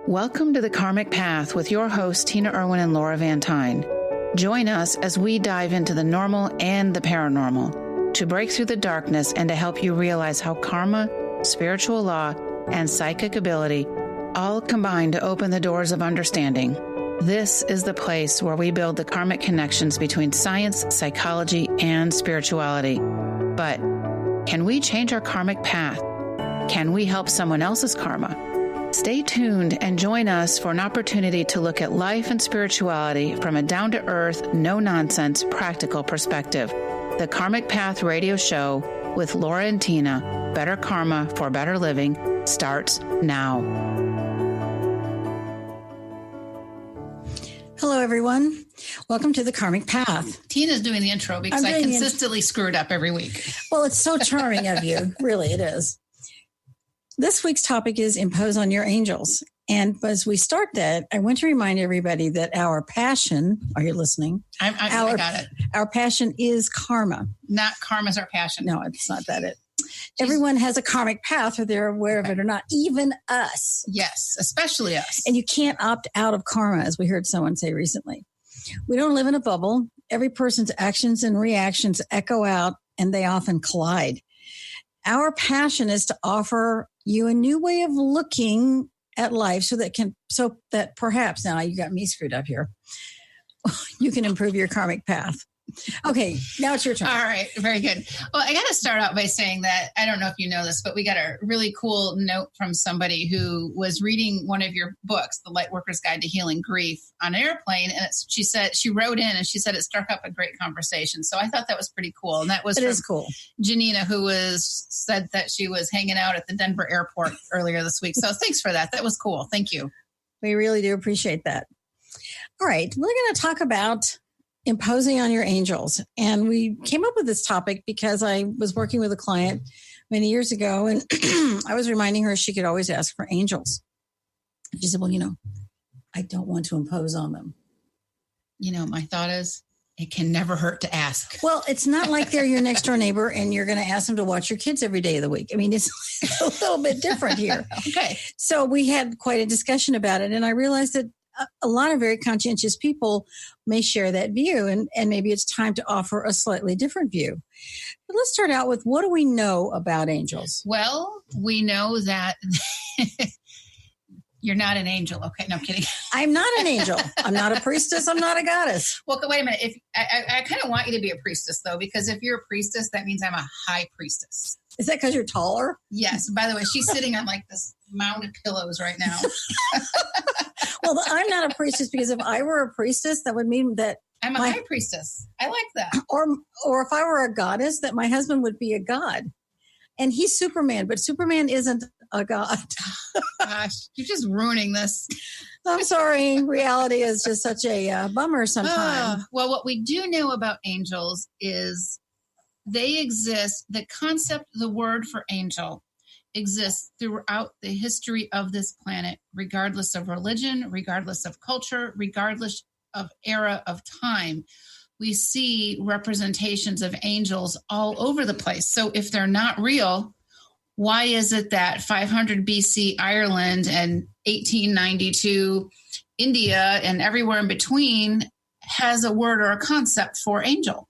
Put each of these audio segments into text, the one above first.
Welcome to the Karmic Path with your hosts, Tina Irwin and Laura Van Tyne. Join us as we dive into the normal and the paranormal to break through the darkness and to help you realize how karma, spiritual law, and psychic ability all combine to open the doors of understanding. This is the place where we build the karmic connections between science, psychology, and spirituality. But can we change our karmic path? Can we help someone else's karma? Stay tuned and join us for an opportunity to look at life and spirituality from a down-to-earth, no-nonsense, practical perspective. The Karmic Path radio show with Laura and Tina, Better Karma for Better Living, starts now. Hello, everyone. Welcome to the Karmic Path. Tina's doing the intro because I consistently screw it up every week. Well, it's so charming of you. Really, it is. This week's topic is impose on your angels. And as we start that, I want to remind everybody that our passion, are you listening? I got it. Our passion is karma. Not karma's our passion. No, it's not that it. Everyone has a karmic path, whether they're aware of it or not, even us. Yes, especially us. And you can't opt out of karma, as we heard someone say recently. We don't live in a bubble. Every person's actions and reactions echo out, and they often collide. Our passion is to offer you a new way of looking at life so that perhaps, now you got me screwed up here, you can improve your karmic path. Okay, now it's your turn. All right, very good. Well, I got to start out by saying that, I don't know if you know this, but we got a really cool note from somebody who was reading one of your books, The Lightworker's Guide to Healing Grief, on an airplane. And she wrote in and she said it struck up a great conversation. So I thought that was pretty cool. And that was cool. Janina, who said that she was hanging out at the Denver airport earlier this week. So thanks for that. That was cool. Thank you. We really do appreciate that. All right, we're going to talk about imposing on your angels. And we came up with this topic because I was working with a client many years ago, and I was reminding her she could always ask for angels. She said, well, I don't want to impose on them. My thought is, it can never hurt to ask. Well, it's not like they're your next door neighbor and you're going to ask them to watch your kids every day of the week. I mean, it's a little bit different here. Okay. So we had quite a discussion about it, and I realized that a lot of very conscientious people may share that view, and maybe it's time to offer a slightly different view. But let's start out with, what do we know about angels? Well, we know that you're not an angel. Okay, no, I'm kidding. I'm not an angel. I'm not a priestess. I'm not a goddess. Well, wait a minute. If I kind of want you to be a priestess, though, because if you're a priestess, that means I'm a high priestess. Is that because you're taller? Yes. By the way, she's sitting on like this mound of pillows right now. Well, I'm not a priestess, because if I were a priestess, that would mean that I'm a high priestess. I like that. Or if I were a goddess, that my husband would be a god. And he's Superman, but Superman isn't a god. Gosh, you're just ruining this. I'm sorry. Reality is just such a bummer sometimes. Well, what we do know about angels is they exist. The concept, the word for angel, exists throughout the history of this planet, regardless of religion, regardless of culture, regardless of era of time. We see representations of angels all over the place. So if they're not real, why is it that 500 BC Ireland and 1892 India and everywhere in between has a word or a concept for angel?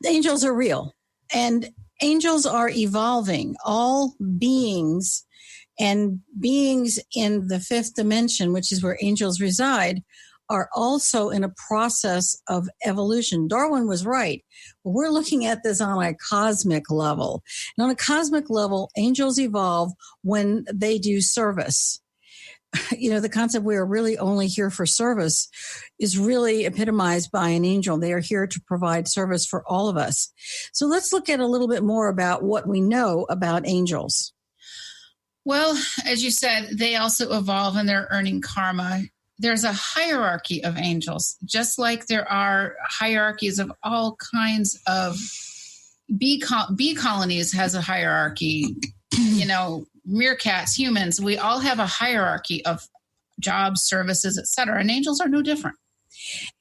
Angels are real, and angels are evolving. All beings, and beings in the fifth dimension, which is where angels reside, are also in a process of evolution. Darwin was right. But we're looking at this on a cosmic level. And on a cosmic level, angels evolve when they do service. The concept we are really only here for service is really epitomized by an angel. They are here to provide service for all of us. So let's look at a little bit more about what we know about angels. Well, as you said, they also evolve and they're earning karma. There's a hierarchy of angels, just like there are hierarchies of all kinds of bee colonies has a hierarchy, meerkats, humans, we all have a hierarchy of jobs, services, etc. And angels are no different.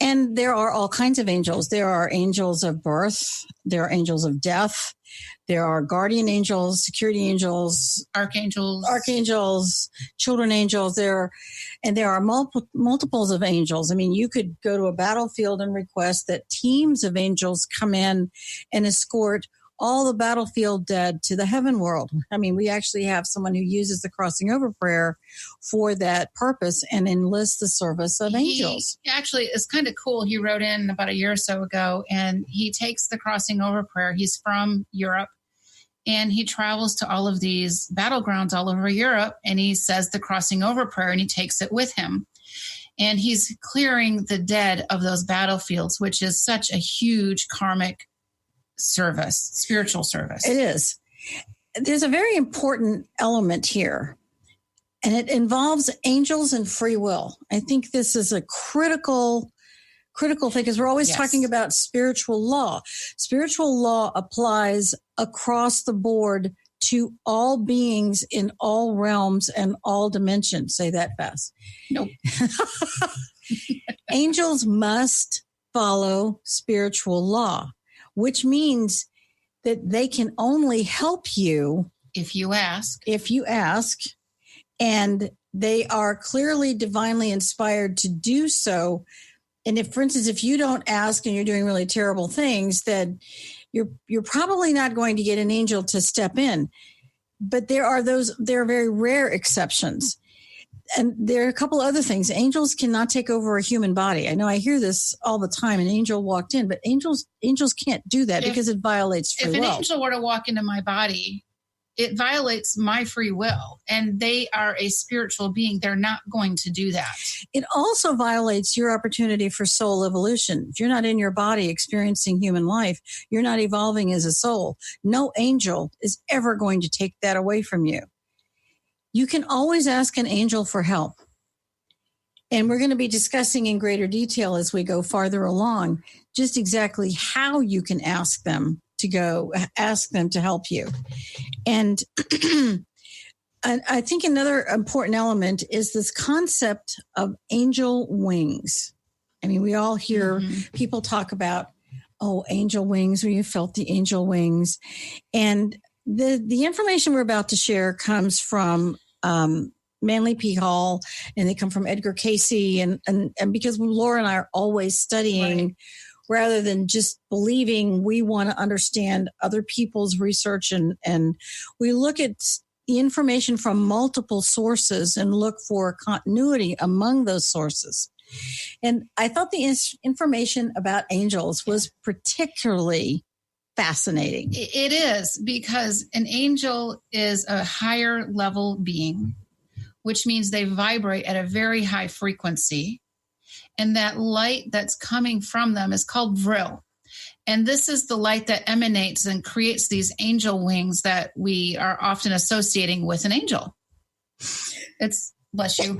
And there are all kinds of angels. There are angels of birth. There are angels of death. There are guardian angels, security angels, archangels, children angels. There are multiples of angels. I mean, you could go to a battlefield and request that teams of angels come in and escort all the battlefield dead to the heaven world. I mean, we actually have someone who uses the crossing over prayer for that purpose and enlists the service of angels. Actually, it's kind of cool. He wrote in about a year or so ago, and he takes the crossing over prayer. He's from Europe, and he travels to all of these battlegrounds all over Europe, and he says the crossing over prayer, and he takes it with him. And he's clearing the dead of those battlefields, which is such a huge karmic service, spiritual service. It is. There's a very important element here, and it involves angels and free will. I think this is a critical thing, because we're always talking about spiritual law. Spiritual law applies across the board to all beings in all realms and all dimensions. Say that fast. Nope. Angels must follow spiritual law, which means that they can only help you if you ask. And they are clearly divinely inspired to do so. And if, for instance, if you don't ask and you're doing really terrible things, then you're probably not going to get an angel to step in. But there are very rare exceptions. And there are a couple other things. Angels cannot take over a human body. I know I hear this all the time. An angel walked in, but angels can't do that because it violates free will. If an angel were to walk into my body, it violates my free will, and they are a spiritual being. They're not going to do that. It also violates your opportunity for soul evolution. If you're not in your body experiencing human life, you're not evolving as a soul. No angel is ever going to take that away from you. You can always ask an angel for help. And we're going to be discussing in greater detail as we go farther along just exactly how you can ask them to help you. And I think another important element is this concept of angel wings. I mean, we all hear people talk about, angel wings, or you felt the angel wings. And the information we're about to share comes from Manly P. Hall, and they come from Edgar Casey. And because Laura and I are always studying, rather than just believing, we want to understand other people's research, and we look at the information from multiple sources and look for continuity among those sources. And I thought the information about angels was particularly fascinating. It is, because an angel is a higher level being, which means they vibrate at a very high frequency. And that light that's coming from them is called Vril. And this is the light that emanates and creates these angel wings that we are often associating with an angel. It's, bless you.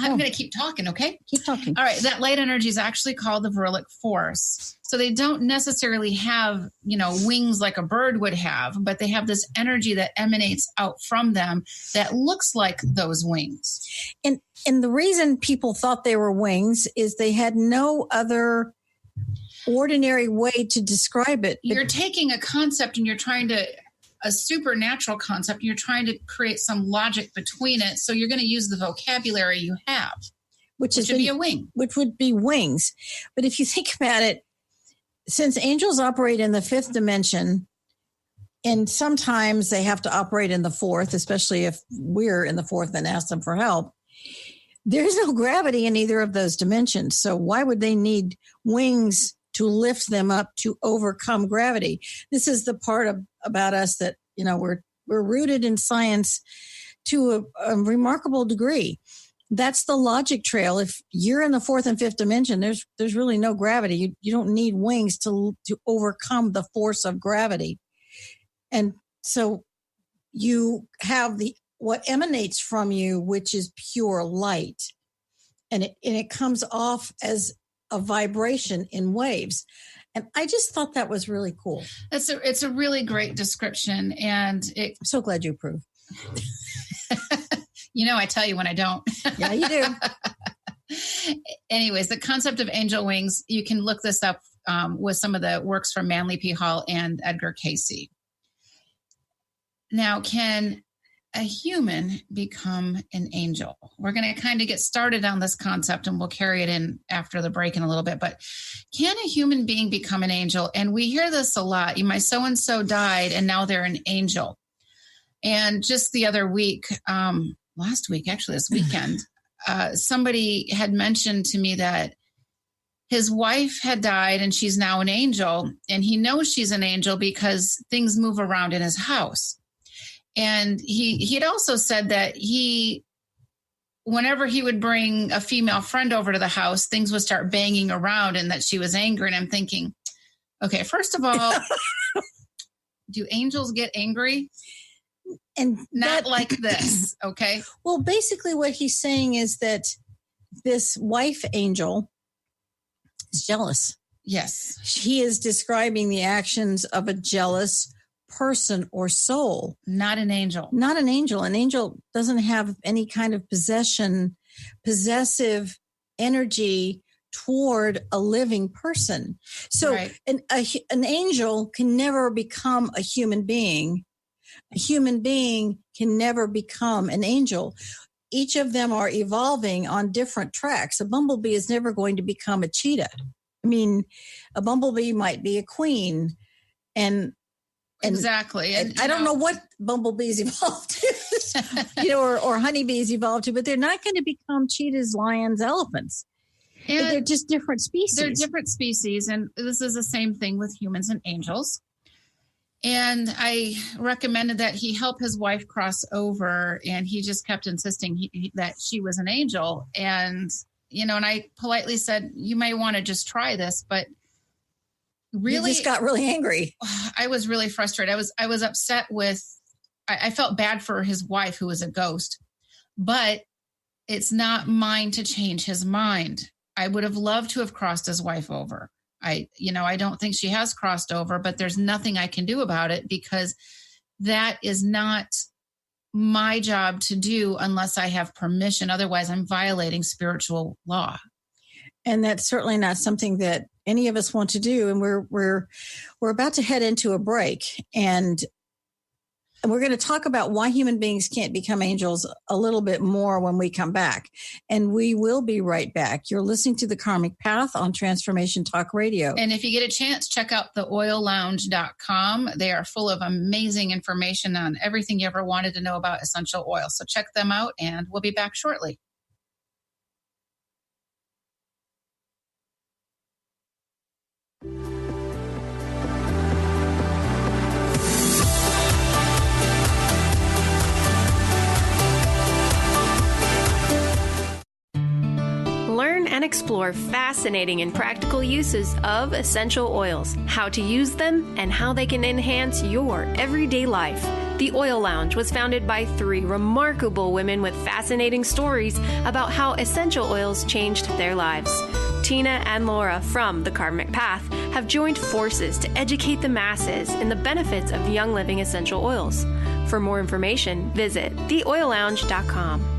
I'm going to keep talking, okay? Keep talking. All right. That light energy is actually called the Virilic force. So they don't necessarily have, wings like a bird would have, but they have this energy that emanates out from them that looks like those wings. And the reason people thought they were wings is they had no other ordinary way to describe it. You're taking a concept and you're trying to a supernatural concept, and you're trying to create some logic between it. So you're going to use the vocabulary you have, which would be a wing. Which would be wings. But if you think about it, since angels operate in the fifth dimension, and sometimes they have to operate in the fourth, especially if we're in the fourth and ask them for help, there's no gravity in either of those dimensions. So why would they need wings to lift them up to overcome gravity? This is the part about us that, we're rooted in science to a remarkable degree. That's the logic trail. If you're in the fourth and fifth dimension, there's really no gravity. You don't need wings to overcome the force of gravity. And so you have what emanates from you, which is pure light. And it comes off as a vibration in waves. And I just thought that was really cool. It's a really great description. And I'm so glad you approve. I tell you when I don't. Yeah, you do. Anyways, the concept of angel wings, you can look this up with some of the works from Manly P. Hall and Edgar Cayce. Now, can a human become an angel? We're going to kind of get started on this concept, and we'll carry it in after the break in a little bit. But can a human being become an angel? And we hear this a lot. My so-and-so died, and now they're an angel. And just the other week, last week, actually this weekend, somebody had mentioned to me that his wife had died and she's now an angel. And he knows she's an angel because things move around in his house. And he'd also said that whenever he would bring a female friend over to the house, things would start banging around and that she was angry. And I'm thinking, okay, first of all, do angels get angry? And not like this, okay? Well, basically what he's saying is that this wife angel is jealous. Yes. He is describing the actions of a jealous person or soul. Not an angel. Not an angel. An angel doesn't have any kind of possessive energy toward a living person. So right. an angel can never become a human being. A human being can never become an angel. Each of them are evolving on different tracks. A bumblebee is never going to become a cheetah. I mean, a bumblebee might be a queen. And exactly. And I don't know what bumblebees evolved to, or honeybees evolved to, but they're not going to become cheetahs, lions, elephants. And they're just different species. They're different species. And this is the same thing with humans and angels. And I recommended that he help his wife cross over, and he just kept insisting that she was an angel. And, and I politely said, you may want to just try this, but really, you just got really angry. I was really frustrated. I was upset I felt bad for his wife, who was a ghost, but it's not mine to change his mind. I would have loved to have crossed his wife over. I don't think she has crossed over, but there's nothing I can do about it because that is not my job to do unless I have permission. Otherwise, I'm violating spiritual law. And that's certainly not something that any of us want to do. And we're about to head into a break, and we're going to talk about why human beings can't become angels a little bit more when we come back. And we will be right back. You're listening to The Karmic Path on Transformation Talk Radio. And if you get a chance, check out theoillounge.com. They are full of amazing information on everything you ever wanted to know about essential oil. So check them out, and we'll be back shortly. Learn and explore fascinating and practical uses of essential oils, how to use them, and how they can enhance your everyday life. The Oil Lounge was founded by 3 remarkable women with fascinating stories about how essential oils changed their lives. Tina and Laura from The Karmic Path have joined forces to educate the masses in the benefits of Young Living essential oils. For more information, visit theoillounge.com.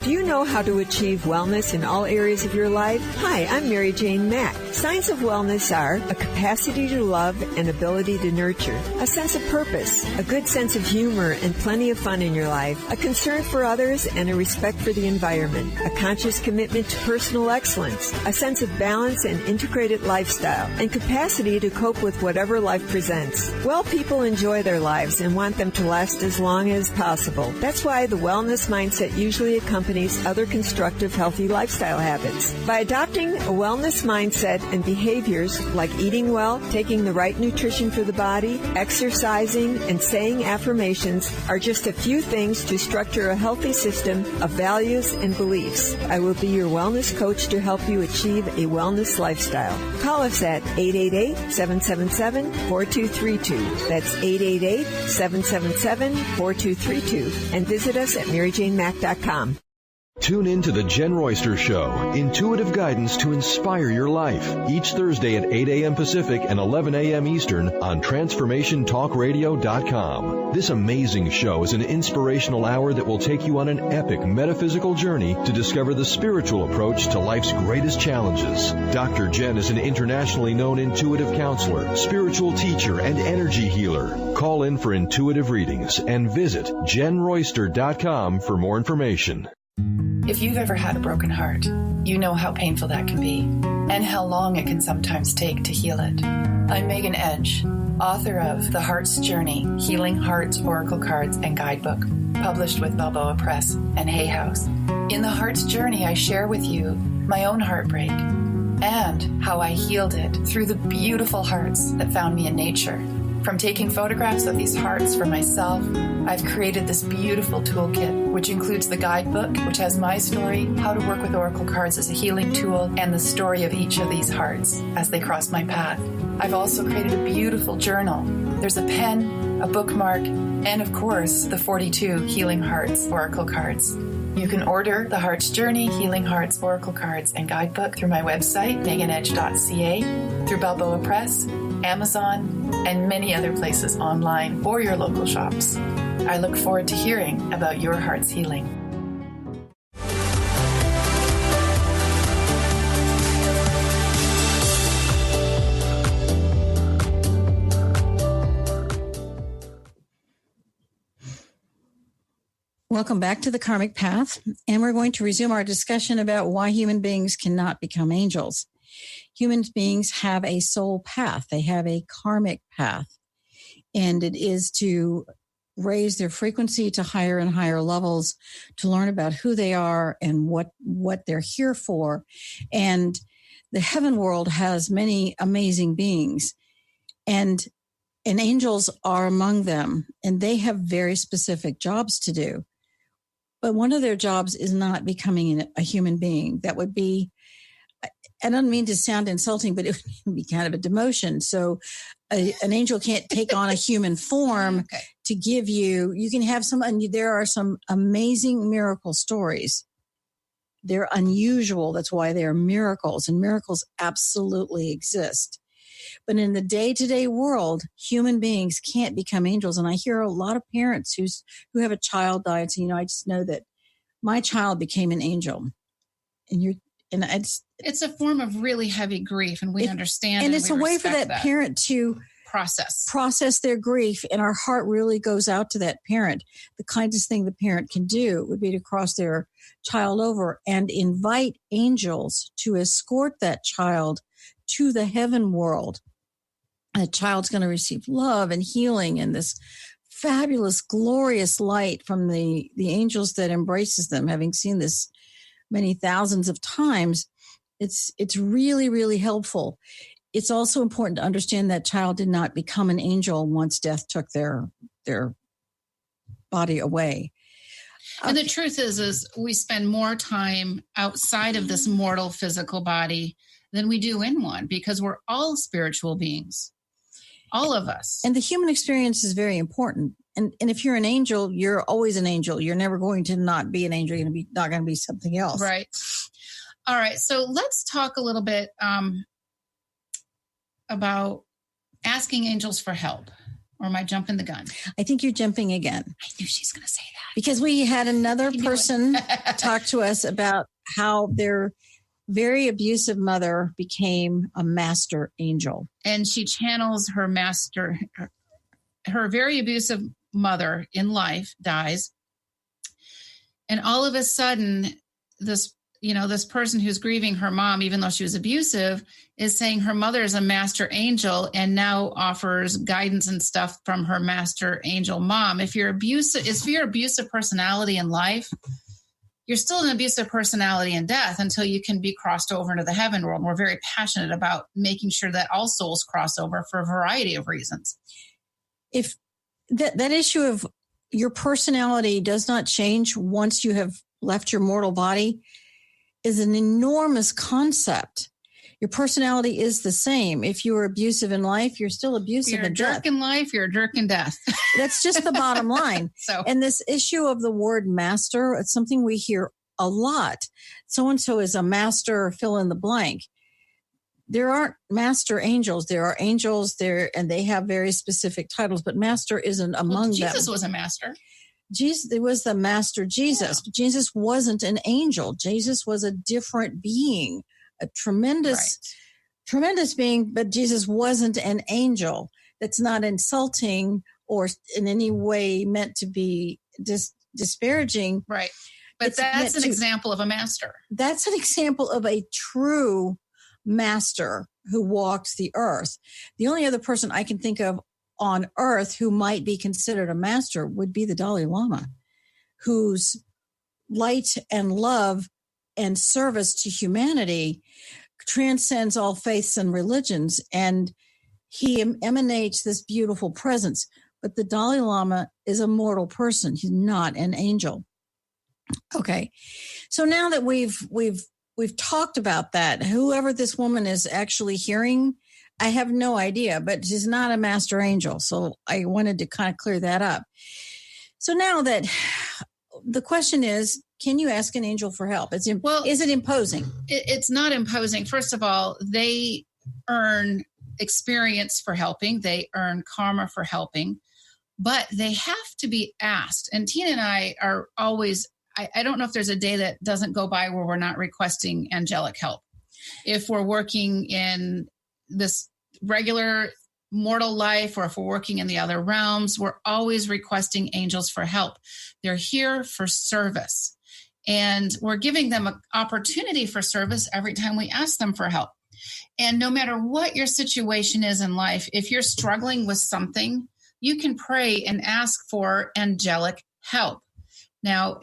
Do you know how to achieve wellness in all areas of your life? Hi, I'm Mary Jane Mack. Signs of wellness are a capacity to love and ability to nurture, a sense of purpose, a good sense of humor and plenty of fun in your life, a concern for others and a respect for the environment, a conscious commitment to personal excellence, a sense of balance and integrated lifestyle, and capacity to cope with whatever life presents. Well, people enjoy their lives and want them to last as long as possible. That's why the wellness mindset usually accompanies other constructive, healthy lifestyle habits. By adopting a wellness mindset and behaviors like eating well, taking the right nutrition for the body, exercising, and saying affirmations are just a few things to structure a healthy system of values and beliefs. I will be your wellness coach to help you achieve a wellness lifestyle. Call us at 888-777-4232. That's 888-777-4232. And visit us at MaryJaneMack.com. Tune in to the Jen Royster Show, intuitive guidance to inspire your life, each Thursday at 8 a.m. Pacific and 11 a.m. Eastern on TransformationTalkRadio.com. This amazing show is an inspirational hour that will take you on an epic metaphysical journey to discover the spiritual approach to life's greatest challenges. Dr. Jen is an internationally known intuitive counselor, spiritual teacher, and energy healer. Call in for intuitive readings and visit JenRoyster.com for more information. If you've ever had a broken heart, you know how painful that can be and how long it can sometimes take to heal it. I'm Megan Edge, author of The Heart's Journey, Healing Hearts, Oracle Cards, and Guidebook, published with Balboa Press and Hay House. In The Heart's Journey, I share with you my own heartbreak and how I healed it through the beautiful hearts that found me in nature. From taking photographs of these hearts for myself, I've created this beautiful toolkit, which includes the guidebook, which has my story, how to work with oracle cards as a healing tool, and the story of each of these hearts as they cross my path. I've also created a beautiful journal. There's a pen, a bookmark, and of course, the 42 Healing Hearts Oracle cards. You can order The Heart's Journey, Healing Hearts, Oracle Cards, and Guidebook through my website, meganedge.ca, through Balboa Press, Amazon, and many other places online or your local shops. I look forward to hearing about your heart's healing. Welcome back to the Karmic Path, and we're going to resume our discussion about why human beings cannot become angels. Human beings have a soul path. They have a karmic path, and it is to raise their frequency to higher and higher levels, to learn about who they are and what they're here for. And the heaven world has many amazing beings, and angels are among them, and they have very specific jobs to do. But one of their jobs is not becoming a human being. That would be, I don't mean to sound insulting, but it would be kind of a demotion. So an angel can't take on a human form to give you can have some, and there are some amazing miracle stories. They're unusual. That's why they're miracles, and miracles absolutely exist. But in the day-to-day world, human beings can't become angels. And I hear a lot of parents who have a child die and say, I just know that my child became an angel. It's a form of really heavy grief, and we understand. And it's a way for that parent to process their grief. And our heart really goes out to that parent. The kindest thing the parent can do would be to cross their child over and invite angels to escort that child to the heaven world. The child's going to receive love and healing and this fabulous, glorious light from the angels that embraces them. Having seen this many thousands of times, it's really, really helpful. It's also important to understand that child did not become an angel once death took their body away. And the truth is we spend more time outside of this mortal physical body than we do in one, because we're all spiritual beings, all of us. And the human experience is very important. And if you're an angel, you're always an angel. You're never going to not be an angel. You're not going to be something else. Right. All right. So let's talk a little bit about asking angels for help. Or am I jumping the gun? I think you're jumping again. I knew she's going to say that. Because we had another person talk to us about how their very abusive mother became a master angel. And she channels her her very abusive mother in life dies. And all of a sudden, this person who's grieving her mom, even though she was abusive, is saying her mother is a master angel and now offers guidance and stuff from her master angel mom. If you're abusive personality in life, you're still an abusive personality in death until you can be crossed over into the heaven world. We're very passionate about making sure that all souls cross over for a variety of reasons. If that issue of your personality does not change once you have left your mortal body is an enormous concept. Your personality is the same. If you were abusive in life, you're still abusive in death. You're a jerk in life, you're a jerk in death. That's just the bottom line. And this issue of the word master, it's something we hear a lot. So-and-so is a master, fill in the blank. There aren't master angels. There are angels there, and they have very specific titles, but master isn't among them. Jesus was a master. Jesus, it was the master Jesus. Yeah. Jesus wasn't an angel. Jesus was a different being, a tremendous being, but Jesus wasn't an angel. That's not insulting or in any way meant to be disparaging. Right. But that's an example of a master. That's an example of a true master who walked the earth. The only other person I can think of on earth who might be considered a master would be the Dalai Lama, whose light and love and service to humanity transcends all faiths and religions. And he emanates this beautiful presence. But the Dalai Lama is a mortal person. He's not an angel. Okay. So now that we've talked about that, whoever this woman is actually hearing, I have no idea, but she's not a master angel. So I wanted to kind of clear that up. So now that the question is, can you ask an angel for help? Is it imposing? It's not imposing. First of all, they earn experience for helping. They earn karma for helping, but they have to be asked. And Tina and I are always, I don't know if there's a day that doesn't go by where we're not requesting angelic help. If we're working in this regular mortal life, or if we're working in the other realms, we're always requesting angels for help. They're here for service. And we're giving them an opportunity for service every time we ask them for help. And no matter what your situation is in life, if you're struggling with something, you can pray and ask for angelic help. Now,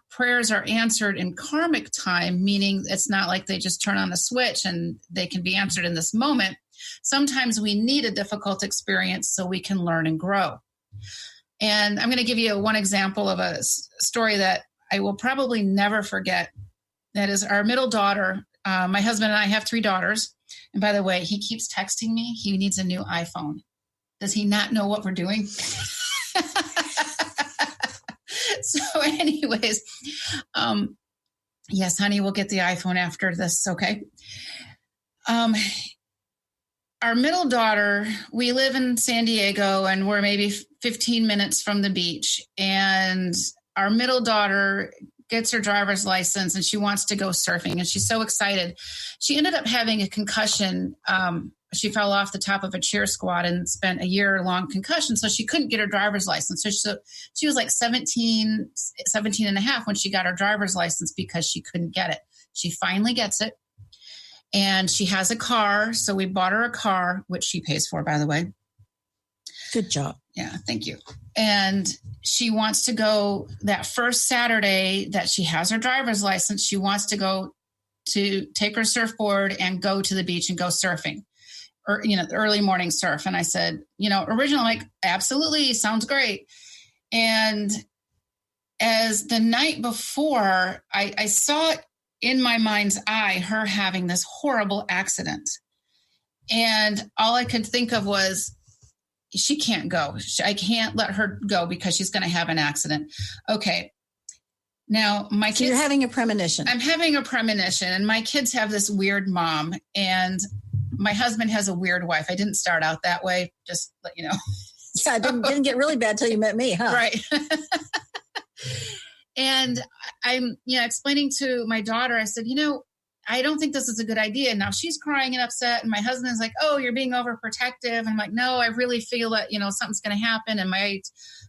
prayers are answered in karmic time, meaning it's not like they just turn on a switch and they can be answered in this moment. Sometimes we need a difficult experience so we can learn and grow. And I'm going to give you one example of a story that I will probably never forget. That is our middle daughter. My husband and I have 3 daughters. And by the way, he keeps texting me. He needs a new iPhone. Does he not know what we're doing? So anyways, yes, honey, we'll get the iPhone after this. Okay. Our middle daughter, we live in San Diego and we're maybe 15 minutes from the beach. And our middle daughter gets her driver's license and she wants to go surfing. And she's so excited. She ended up having a concussion. She fell off the top of a cheer squad and spent a year-long concussion. So she couldn't get her driver's license. So she was like 17 and a half when she got her driver's license because she couldn't get it. She finally gets it. And she has a car. So we bought her a car, which she pays for, by the way. Good job. Yeah, thank you. And she wants to go that first Saturday that she has her driver's license. She wants to go to take her surfboard and go to the beach and go surfing. Or, the early morning surf. And I said, originally, like, absolutely, sounds great. And as the night before, I saw it in my mind's eye, her having this horrible accident. And all I could think of was, she can't go. I can't let her go because she's going to have an accident. Okay. Now, my kids. So you're having a premonition. I'm having a premonition. And my kids have this weird mom. And my husband has a weird wife. I didn't start out that way. Just let you know. Yeah, it didn't get really bad till you met me, huh? Right. And I'm, explaining to my daughter, I said, I don't think this is a good idea. Now she's crying and upset. And my husband's like, oh, you're being overprotective. I'm like, no, I really feel that, something's going to happen. And my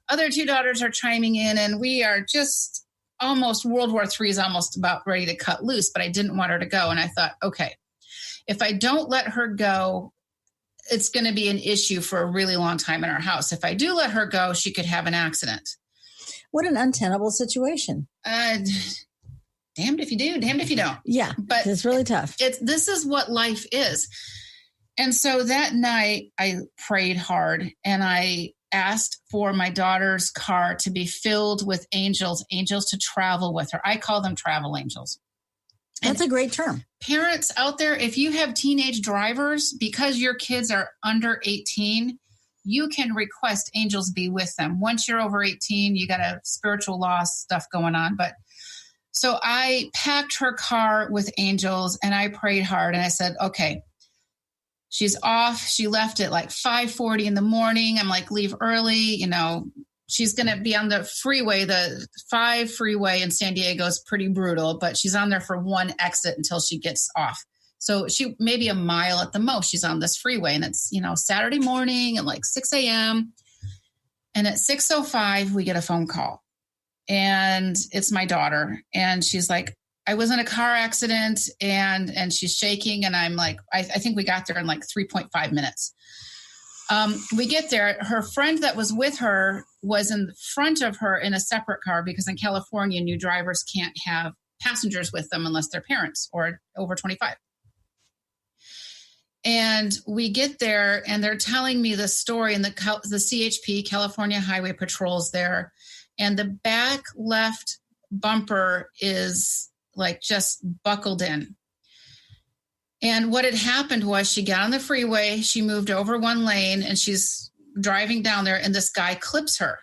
other 2 daughters are chiming in and we are just almost, World War III is almost about ready to cut loose, but I didn't want her to go. And I thought, okay, if I don't let her go, it's going to be an issue for a really long time in our house. If I do let her go, she could have an accident. What an untenable situation. Damned if you do, damned if you don't. Yeah, but it's really tough. This is what life is. And so that night I prayed hard and I asked for my daughter's car to be filled with angels to travel with her. I call them travel angels. That's a great term. Parents out there, if you have teenage drivers, because your kids are under 18, you can request angels be with them. Once you're over 18, you got a spiritual law stuff going on. But So I packed her car with angels and I prayed hard and I said, okay, she's off. She left at like 5:40 in the morning. I'm like, leave early. She's going to be on the freeway. The 5 freeway in San Diego is pretty brutal, but she's on there for one exit until she gets off. So she maybe a mile at the most, she's on this freeway, and it's, Saturday morning at like 6 a.m. And at 6:05, we get a phone call, and it's my daughter. And she's like, I was in a car accident, and she's shaking. And I'm like, I think we got there in like 3.5 minutes. We get there. Her friend that was with her was in front of her in a separate car, because in California, new drivers can't have passengers with them unless they're parents or over 25. And we get there and they're telling me the story, and the CHP, California Highway Patrol's there. And the back left bumper is like just buckled in. And what had happened was she got on the freeway, she moved over one lane, and she's driving down there, and this guy clips her.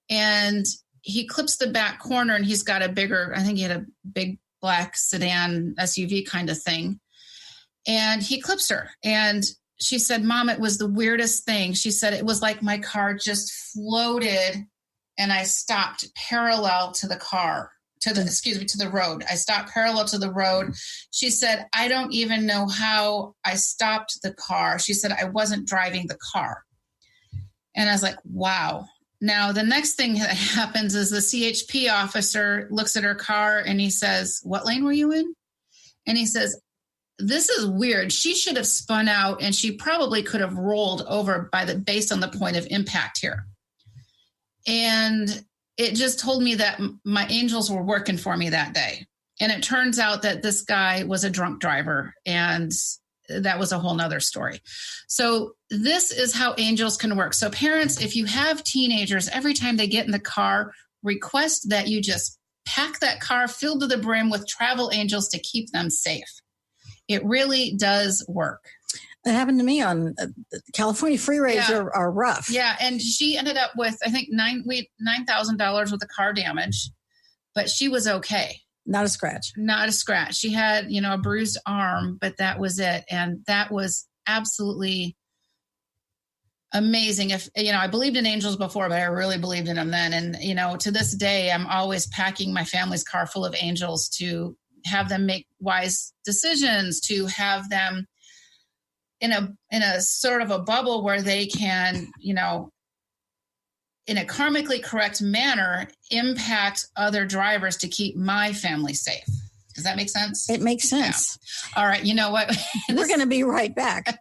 And he clips the back corner, and he's got I think he had a big black sedan SUV kind of thing. And he clips her. And she said, Mom, it was the weirdest thing. She said, it was like my car just floated and I stopped parallel to the car, to the road. I stopped parallel to the road. She said, I don't even know how I stopped the car. She said, I wasn't driving the car. And I was like, wow. Now, the next thing that happens is the CHP officer looks at her car and he says, what lane were you in? And he says, this is weird. She should have spun out, and she probably could have rolled over based on the point of impact here. And it just told me that my angels were working for me that day. And it turns out that this guy was a drunk driver, and that was a whole nother story. So this is how angels can work. So parents, if you have teenagers, every time they get in the car, request that you just pack that car filled to the brim with travel angels to keep them safe. It really does work. That happened to me on California freeways are rough. Yeah. And she ended up with, I think, $9,000 worth of car damage, but she was okay. Not a scratch. Not a scratch. She had, a bruised arm, but that was it. And that was absolutely amazing. If, I believed in angels before, but I really believed in them then. And, to this day, I'm always packing my family's car full of angels to have them make wise decisions, to have them in a sort of a bubble where they can, in a karmically correct manner, impact other drivers to keep my family safe. Does that make sense? It makes sense. Yeah. All right. You know what? We're going to be right back.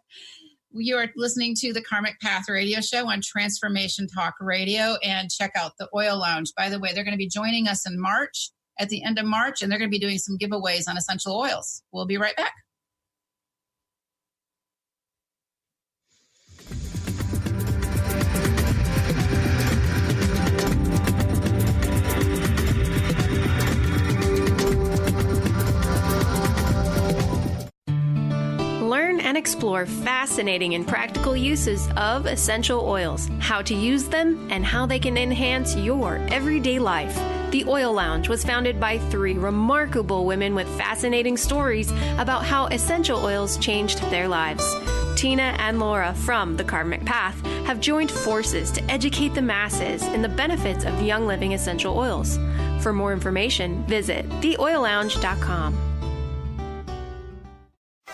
You are listening to the Karmic Path radio show on Transformation Talk Radio, and check out the Oil Lounge. By the way, they're going to be joining us in March, at the end of March, and they're going to be doing some giveaways on essential oils. We'll be right back. Learn and explore fascinating and practical uses of essential oils, how to use them, and how they can enhance your everyday life. The Oil Lounge was founded by 3 remarkable women with fascinating stories about how essential oils changed their lives. Tina and Laura from The Karmic Path have joined forces to educate the masses in the benefits of Young Living essential oils. For more information, visit theoillounge.com.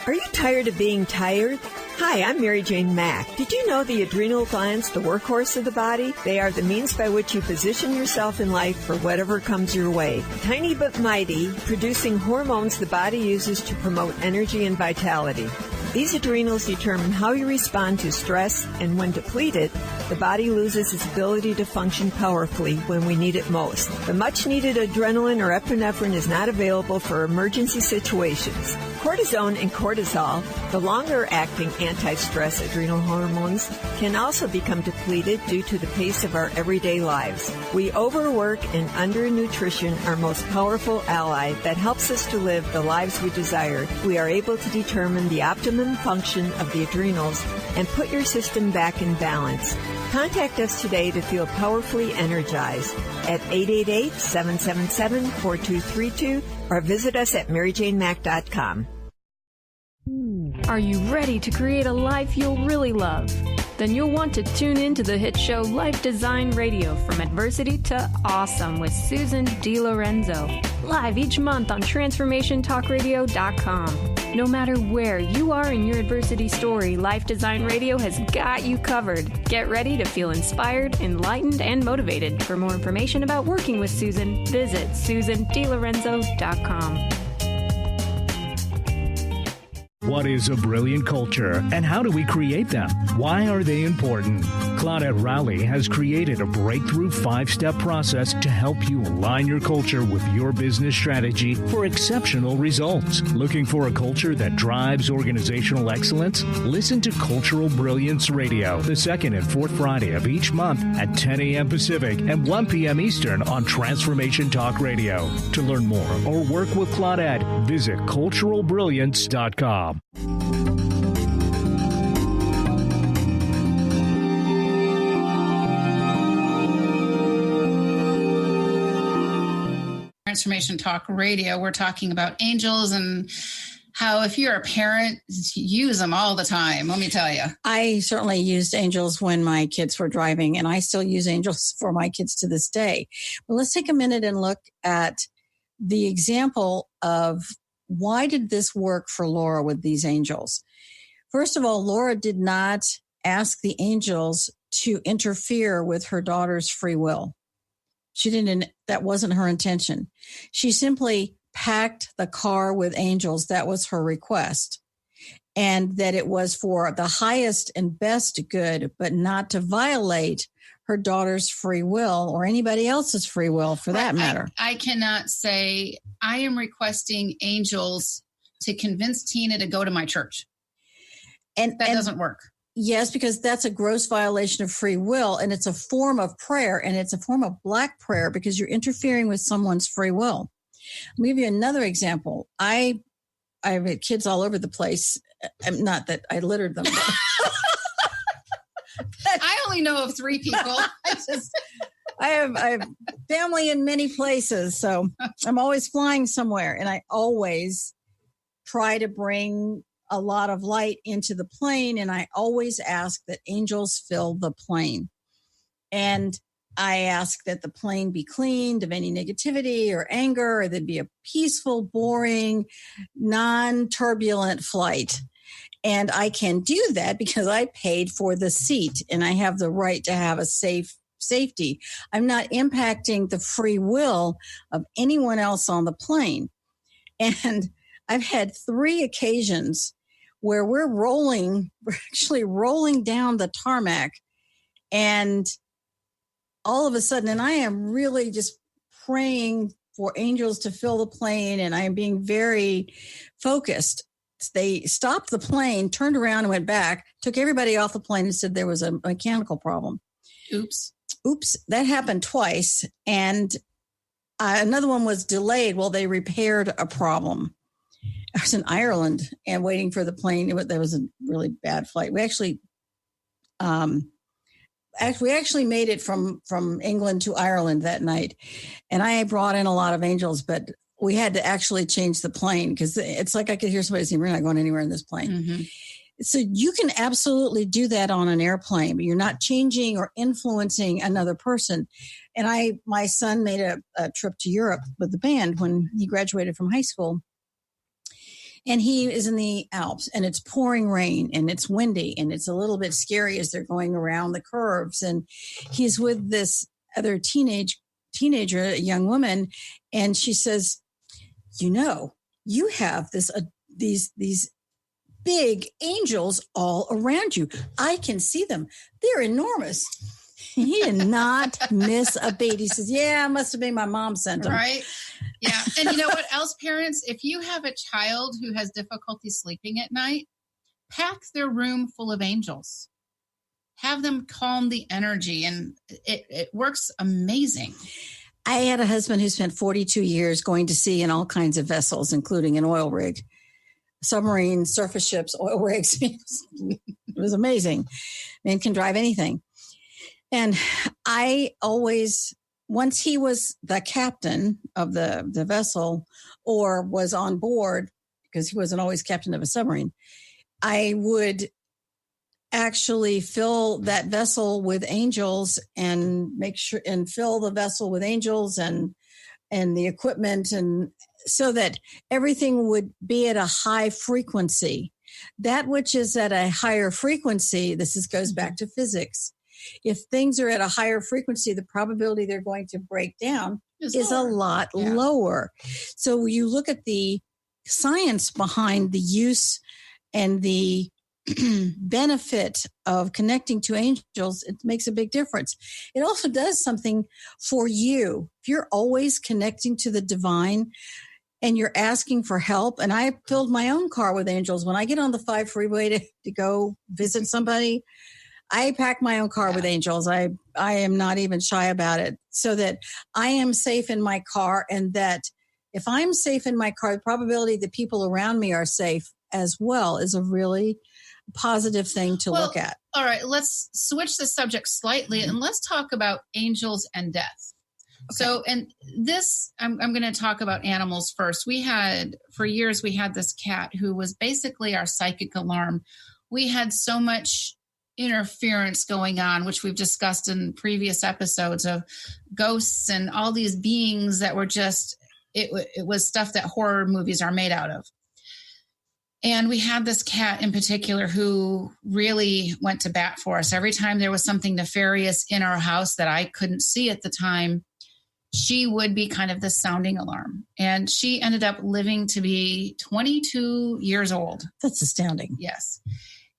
Are you tired of being tired? Hi, I'm Mary Jane Mack. Did you know the adrenal glands, the workhorse of the body? They are the means by which you position yourself in life for whatever comes your way. Tiny but mighty, producing hormones the body uses to promote energy and vitality. These adrenals determine how you respond to stress, and when depleted, the body loses its ability to function powerfully when we need it most. The much-needed adrenaline or epinephrine is not available for emergency situations. Cortisone and cortisol, the longer-acting anti-stress adrenal hormones, can also become depleted due to the pace of our everyday lives. We overwork, and undernutrition, our most powerful ally that helps us to live the lives we desire. We are able to determine the optimum function of the adrenals and put your system back in balance. Contact us today to feel powerfully energized at 888-777-4232 or visit us at maryjanemack.com. Are you ready to create a life you'll really love? Then you'll want to tune in to the hit show Life Design Radio, From Adversity to Awesome with Susan DiLorenzo. Live each month on TransformationTalkRadio.com. No matter where you are in your adversity story, Life Design Radio has got you covered. Get ready to feel inspired, enlightened, and motivated. For more information about working with Susan, visit SusanDiLorenzo.com. What is a brilliant culture, and how do we create them? Why are they important? Claudette Rowley has created a breakthrough 5-step process to help you align your culture with your business strategy for exceptional results. Looking for a culture that drives organizational excellence? Listen to Cultural Brilliance Radio, the second and fourth Friday of each month at 10 a.m. Pacific and 1 p.m. Eastern on Transformation Talk Radio. To learn more or work with Claudette, visit culturalbrilliance.com. Transformation Talk Radio. We're talking about angels and how, if you're a parent, use them all the time. Let me tell you. I certainly used angels when my kids were driving, and I still use angels for my kids to this day. But let's take a minute and look at the example of why did this work for Laura with these angels? First of all, Laura did not ask the angels to interfere with her daughter's free will. She didn't, that wasn't her intention. She simply packed the car with angels. That was her request. And that it was for the highest and best good, but not to violate her daughter's free will or anybody else's free will for that matter. I cannot say I am requesting angels to convince Tina to go to my church. And that doesn't work. Yes, because that's a gross violation of free will, and it's a form of prayer, and it's a form of black prayer because you're interfering with someone's free will. I'll give you another example. I have kids all over the place. Not that I littered them. I only know of 3 people. I have family in many places, so I'm always flying somewhere, and I always try to bring a lot of light into the plane, and I always ask that angels fill the plane. And I ask that the plane be cleaned of any negativity or anger, or there'd be a peaceful, boring, non-turbulent flight. And I can do that because I paid for the seat and I have the right to have a safety. I'm not impacting the free will of anyone else on the plane. And I've had 3 occasions where we're actually rolling down the tarmac, and all of a sudden, and I am really just praying for angels to fill the plane, and I am being very focused. They stopped the plane, turned around and went back, took everybody off the plane and said there was a mechanical problem. Oops. That happened twice. And another one was delayed while they repaired a problem. I was in Ireland and waiting for the plane. That was a really bad flight. We actually made it from England to Ireland that night. And I brought in a lot of angels, but we had to actually change the plane because it's like I could hear somebody saying, we're not going anywhere in this plane. Mm-hmm. So you can absolutely do that on an airplane, but you're not changing or influencing another person. And my son made a trip to Europe with the band when he graduated from high school. And he is in the Alps, and it's pouring rain, and it's windy, and it's a little bit scary as they're going around the curves. And he's with this other teenager, a young woman, and she says, you have these big angels all around you. I can see them. They're enormous. He did not miss a beat. He says, yeah, it must have been my mom sent them. Right. Yeah. And you know what else, parents? If you have a child who has difficulty sleeping at night, pack their room full of angels. Have them calm the energy, and it works amazing. I had a husband who spent 42 years going to sea in all kinds of vessels, including an oil rig. submarines, surface ships, oil rigs. It was amazing. Man can drive anything. And I always, once he was the captain of the vessel or was on board, because he wasn't always captain of a submarine, I would actually fill that vessel with angels and make sure and fill the vessel with angels and the equipment, and so that everything would be at a high frequency. That which is at a higher frequency, goes back to physics. If things are at a higher frequency, the probability they're going to break down is a lot lower. So you look at the science behind the use and the benefit of connecting to angels, it makes a big difference. It also does something for you. If you're always connecting to the divine and you're asking for help, and I filled my own car with angels. When I get on the 5 freeway to go visit somebody, I pack my own car with angels. I am not even shy about it, so that I am safe in my car, and that if I'm safe in my car, the probability that people around me are safe as well is a really positive thing to look at. All right, let's switch the subject slightly and let's talk about angels and death. Okay. So, and this, I'm going to talk about animals first. For years, we had this cat who was basically our psychic alarm. We had so much interference going on, which we've discussed in previous episodes, of ghosts and all these beings that were just, it was stuff that horror movies are made out of. And we had this cat in particular who really went to bat for us. Every time there was something nefarious in our house that I couldn't see at the time, she would be kind of the sounding alarm. And she ended up living to be 22 years old. That's astounding. Yes.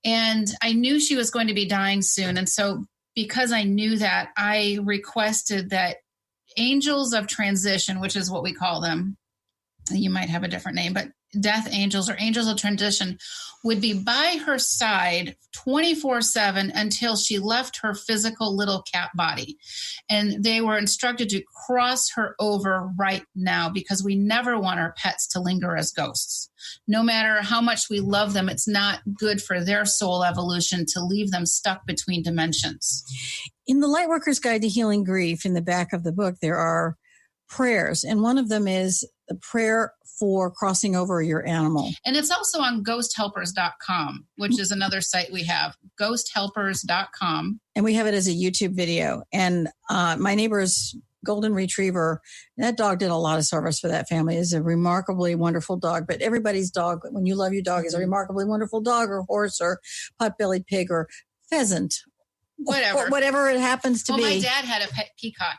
And I knew she was going to be dying soon. And so because I knew that, I requested that angels of transition, which is what we call them, you might have a different name, but death angels or angels of transition, would be by her side 24/7 until she left her physical little cat body. And they were instructed to cross her over right now, because we never want our pets to linger as ghosts. No matter how much we love them, it's not good for their soul evolution to leave them stuck between dimensions. In the Lightworker's Guide to Healing Grief, in the back of the book, there are prayers, and one of them is the prayer for crossing over your animal. And it's also on ghosthelpers.com, which is another site we have, ghosthelpers.com. And we have it as a YouTube video. And my neighbor's golden retriever, that dog did a lot of service for that family. Is a remarkably wonderful dog. But everybody's dog, when you love your dog, is a remarkably wonderful dog or horse or pot-bellied pig or pheasant. Whatever it happens to be. My dad had a pet peacock.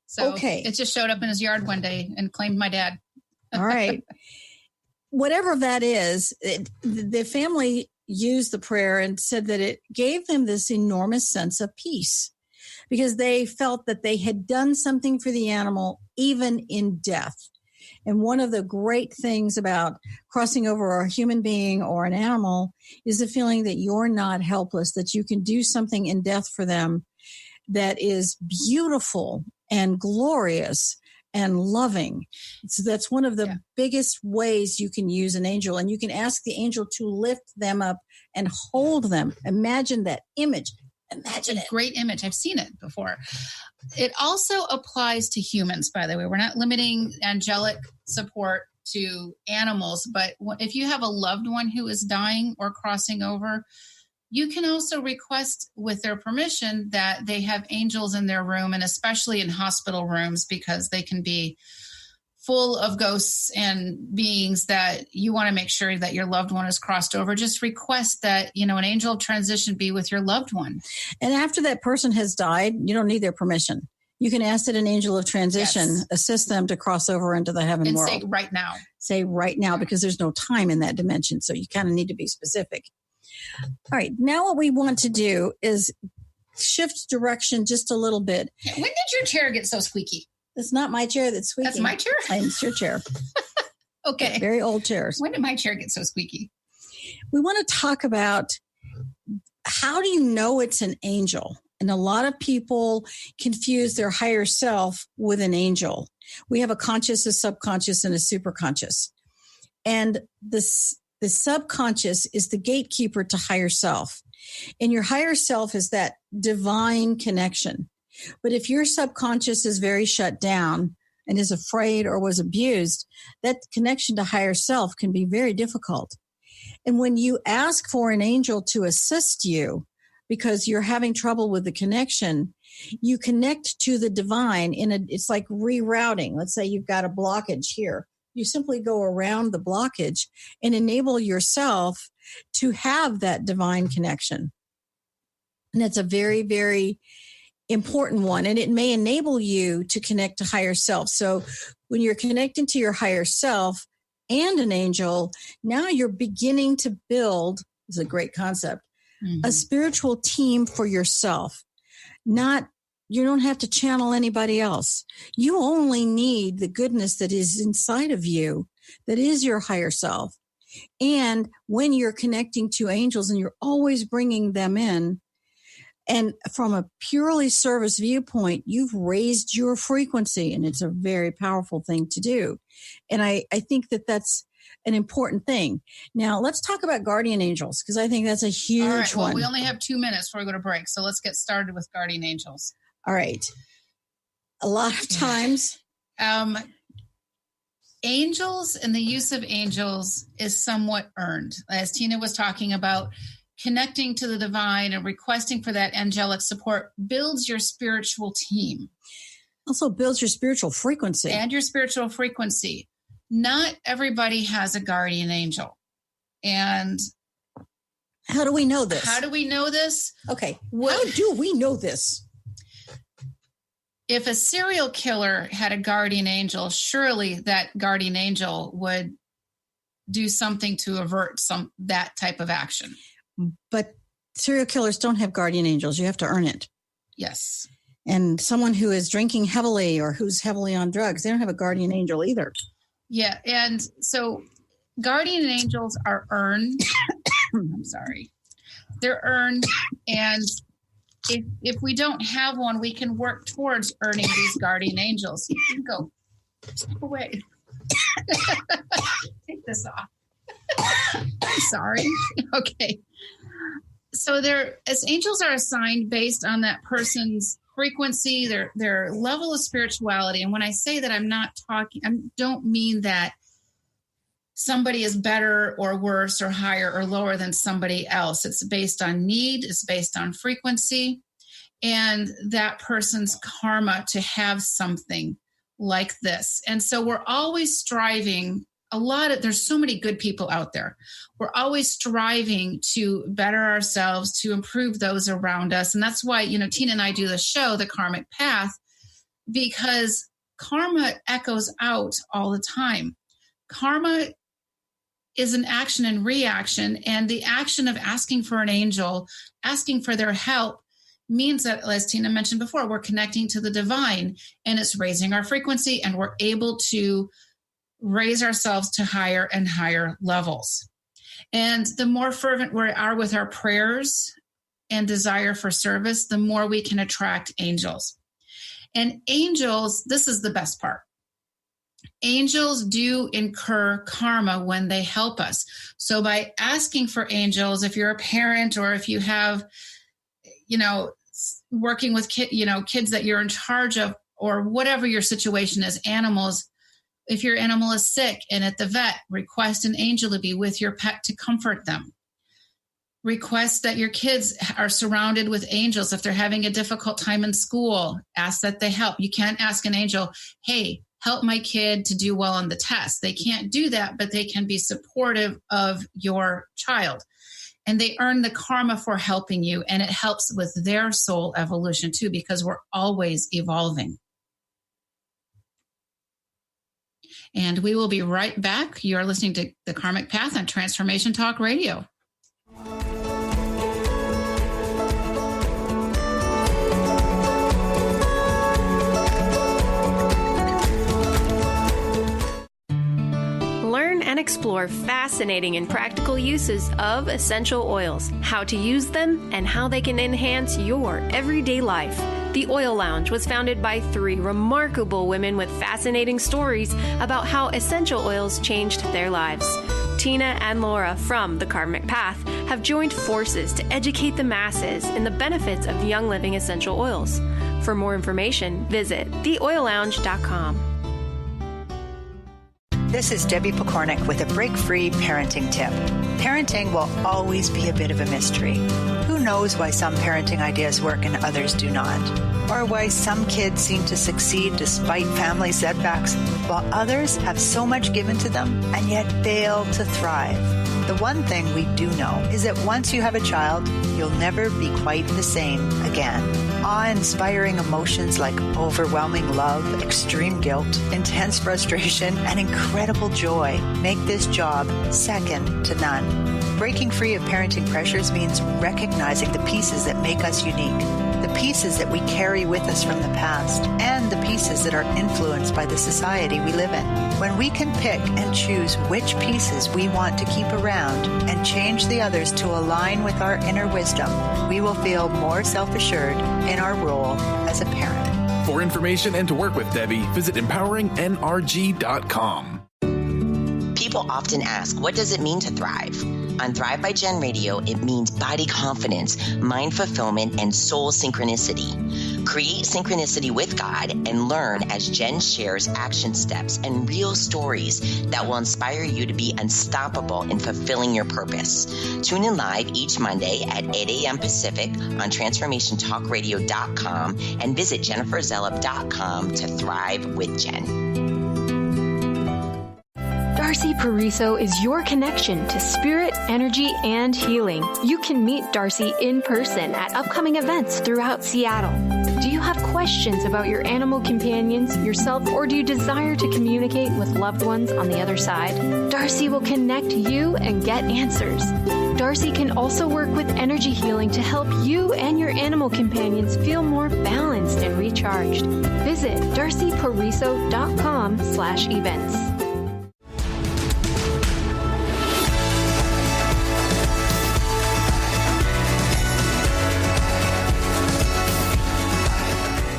So it just showed up in his yard one day and claimed my dad. All right. Whatever that is, the family used the prayer and said that it gave them this enormous sense of peace, because they felt that they had done something for the animal, even in death. And one of the great things about crossing over a human being or an animal is the feeling that you're not helpless, that you can do something in death for them that is beautiful and glorious and loving. So that's one of the biggest ways you can use an angel. And you can ask the angel to lift them up and hold them. Imagine that image. Imagine it. Great image. I've seen it before. It also applies to humans, by the way. We're not limiting angelic support to animals, but if you have a loved one who is dying or crossing over, you can also request, with their permission, that they have angels in their room, and especially in hospital rooms, because they can be full of ghosts and beings that you want to make sure that your loved one is crossed over. Just request that, an angel of transition be with your loved one. And after that person has died, you don't need their permission. You can ask that an angel of transition assist them to cross over into the heaven world. And say right now. Say right now, because there's no time in that dimension. So you kind of need to be specific. All right. Now what we want to do is shift direction just a little bit. When did your chair get so squeaky? It's not my chair that's squeaky. That's my chair? It's your chair. Okay. Very old chairs. When did my chair get so squeaky? We want to talk about, how do you know it's an angel? And a lot of people confuse their higher self with an angel. We have a conscious, a subconscious, and a superconscious. And this The subconscious is the gatekeeper to higher self. And your higher self is that divine connection. But if your subconscious is very shut down and is afraid or was abused, that connection to higher self can be very difficult. And when you ask for an angel to assist you because you're having trouble with the connection, you connect to the divine it's like rerouting. Let's say you've got a blockage here. You simply go around the blockage and enable yourself to have that divine connection. And it's a very, very important one. And it may enable you to connect to higher self. So when you're connecting to your higher self and an angel, now you're beginning to build, this is a great concept, a spiritual team for yourself. You don't have to channel anybody else. You only need the goodness that is inside of you, that is your higher self. And when you're connecting to angels and you're always bringing them in, and from a purely service viewpoint, you've raised your frequency, and it's a very powerful thing to do. And I think that that's an important thing. Now, let's talk about guardian angels, because I think that's a huge one. All right, well, we only have 2 minutes before we go to break, so let's get started with guardian angels. All right. A lot of times. Angels and the use of angels is somewhat earned. As Tina was talking about, connecting to the divine and requesting for that angelic support builds your spiritual team. Also builds your spiritual frequency. And your spiritual frequency. Not everybody has a guardian angel. And how do we know this? How do we know this? Okay. How do we know this? If a serial killer had a guardian angel, surely that guardian angel would do something to avert that type of action. But serial killers don't have guardian angels. You have to earn it. Yes. And someone who is drinking heavily or who's heavily on drugs, they don't have a guardian angel either. Yeah. And so guardian angels are earned. I'm sorry. They're earned. And if we don't have one, we can work towards earning these guardian angels. You can go. Step away. Take this off. I'm sorry. Okay. So as angels are assigned based on that person's frequency, their level of spirituality. And when I say that, I don't mean that somebody is better or worse or higher or lower than somebody else. It's based on need. It's based on frequency and that person's karma to have something like this. And so we're always striving. There's so many good people out there. We're always striving to better ourselves, to improve those around us. And that's why, Tina and I do the show, The Karmic Path, because karma echoes out all the time. Karma is an action and reaction. And the action of asking for an angel, asking for their help, means that, as Tina mentioned before, we're connecting to the divine and it's raising our frequency and we're able to raise ourselves to higher and higher levels. And the more fervent we are with our prayers and desire for service, the more we can attract angels. And angels, this is the best part. Angels do incur karma when they help us. So by asking for angels, if you're a parent or if you have, working with kids that you're in charge of, or whatever your situation is, animals, if your animal is sick and at the vet, request an angel to be with your pet to comfort them. Request that your kids are surrounded with angels. If they're having a difficult time in school, ask that they help. You can't ask an angel, hey, help my kid to do well on the test. They can't do that, but they can be supportive of your child. And they earn the karma for helping you. And it helps with their soul evolution too, because we're always evolving. And we will be right back. You're listening to The Karmic Path on Transformation Talk Radio. Learn and explore fascinating and practical uses of essential oils, how to use them, and how they can enhance your everyday life. The Oil Lounge was founded by 3 remarkable women with fascinating stories about how essential oils changed their lives. Tina and Laura from The Karmic Path have joined forces to educate the masses in the benefits of Young Living essential oils. For more information, visit theoillounge.com. This is Debbie Pokornik with a break-free parenting tip. Parenting will always be a bit of a mystery. Who knows why some parenting ideas work and others do not? Or why some kids seem to succeed despite family setbacks, while others have so much given to them and yet fail to thrive. The one thing we do know is that once you have a child, you'll never be quite the same again. Awe-inspiring emotions like overwhelming love, extreme guilt, intense frustration, and incredible joy make this job second to none. Breaking free of parenting pressures means recognizing the pieces that make us unique, the pieces that we carry with us from the past, and the pieces that are influenced by the society we live in. When we can pick and choose which pieces we want to keep around and change the others to align with our inner wisdom, we will feel more self-assured in our role as a parent. For information and to work with Debbie, visit empoweringnrg.com. People often ask, what does it mean to thrive? On Thrive by Jen Radio, it means body confidence, mind fulfillment, and soul synchronicity. Create synchronicity with God and learn as Jen shares action steps and real stories that will inspire you to be unstoppable in fulfilling your purpose. Tune in live each Monday at 8 a.m. Pacific on TransformationTalkRadio.com and visit JenniferZellup.com to thrive with Jen. Darcy Pariso is your connection to spirit, energy, and healing. You can meet Darcy in person at upcoming events throughout Seattle. Do you have questions about your animal companions, yourself, or do you desire to communicate with loved ones on the other side? Darcy will connect you and get answers. Darcy can also work with energy healing to help you and your animal companions feel more balanced and recharged. Visit darcypariso.com/events.